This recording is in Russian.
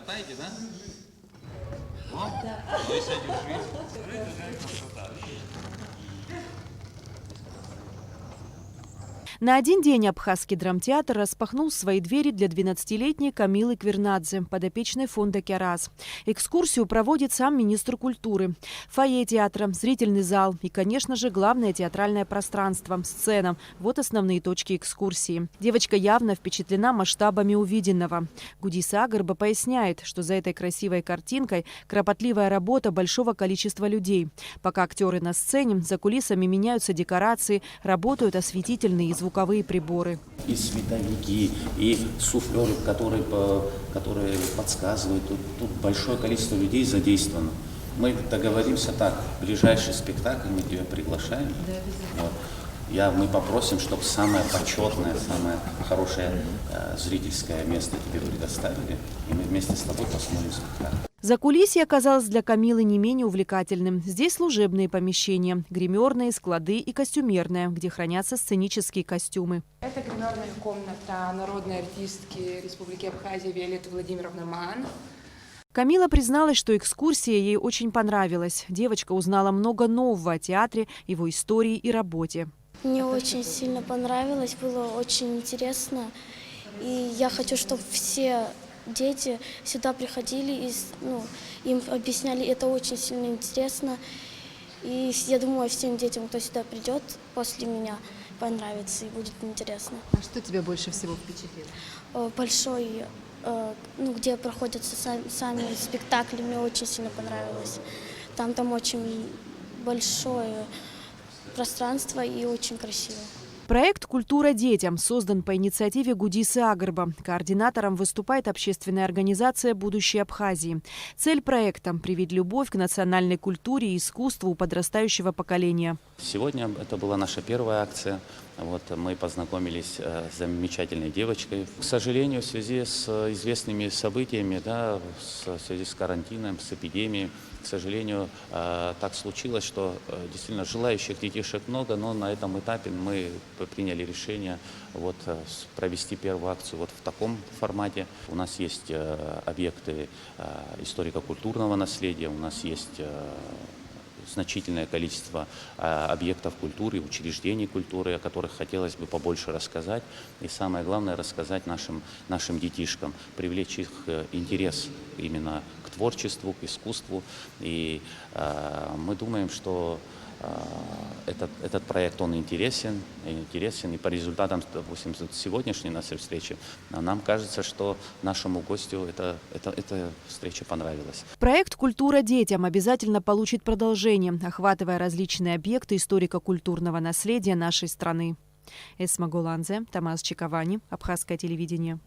катаете, да? О, да. На один день Абхазский драмтеатр распахнул свои двери для 12-летней Камилы Квернадзе, подопечной фонда «Керас». Экскурсию проводит сам министр культуры. Фойе театра, зрительный зал и, конечно же, главное театральное пространство – сцена. Вот основные точки экскурсии. Девочка явно впечатлена масштабами увиденного. Гудиса Агарба поясняет, что за этой красивой картинкой кропотливая работа большого количества людей. Пока актеры на сцене, за кулисами меняются декорации, работают осветительные и звуковые приборы. И световики, и суфлеры, которые подсказывают. Тут большое количество людей задействовано. Мы договоримся так, ближайший спектакль мы тебя приглашаем. Да, мы попросим, чтобы самое почетное, самое хорошее зрительское место тебе предоставили. И мы вместе с тобой посмотрим спектакль. Закулисье оказалось для Камилы не менее увлекательным. Здесь служебные помещения, гримерные, склады и костюмерная, где хранятся сценические костюмы. Это гримерная комната народной артистки Республики Абхазия Виолетты Владимировны Ман. Камила призналась, что экскурсия ей очень понравилась. Девочка узнала много нового о театре, его истории и работе. Мне очень сильно понравилось, было очень интересно. И я хочу, чтобы все дети сюда приходили и им объясняли, это очень сильно интересно. И я думаю, всем детям, кто сюда придет после меня, понравится и будет интересно. А что тебя больше всего впечатлило? Большой, где проходятся сами спектакли, мне очень сильно понравилось. Там очень большое пространство и очень красиво. Проект «Культура детям» создан по инициативе Гудисы Агарба. Координатором выступает общественная организация «Будущее Абхазии». Цель проекта – привить любовь к национальной культуре и искусству у подрастающего поколения. Сегодня это была наша первая акция. Мы познакомились с замечательной девочкой. К сожалению, в связи с известными событиями, в связи с карантином, с эпидемией, к сожалению, так случилось, что действительно желающих детишек много, но на этом этапе мы приняли решение провести первую акцию в таком формате. У нас есть объекты историко-культурного наследия, у нас есть значительное количество объектов культуры, учреждений культуры, о которых хотелось бы побольше рассказать. И самое главное, рассказать нашим детишкам, привлечь их интерес именно к творчеству, к искусству. И мы думаем, что этот проект, он интересен, и по результатам, допустим, сегодняшней нашей встречи, нам кажется, что нашему гостю эта встреча понравилась. Проект «Культура детям» обязательно получит продолжение, охватывая различные объекты историко-культурного наследия нашей страны. Эсма Голанзе, Тамас Чиковани, Абхазское телевидение.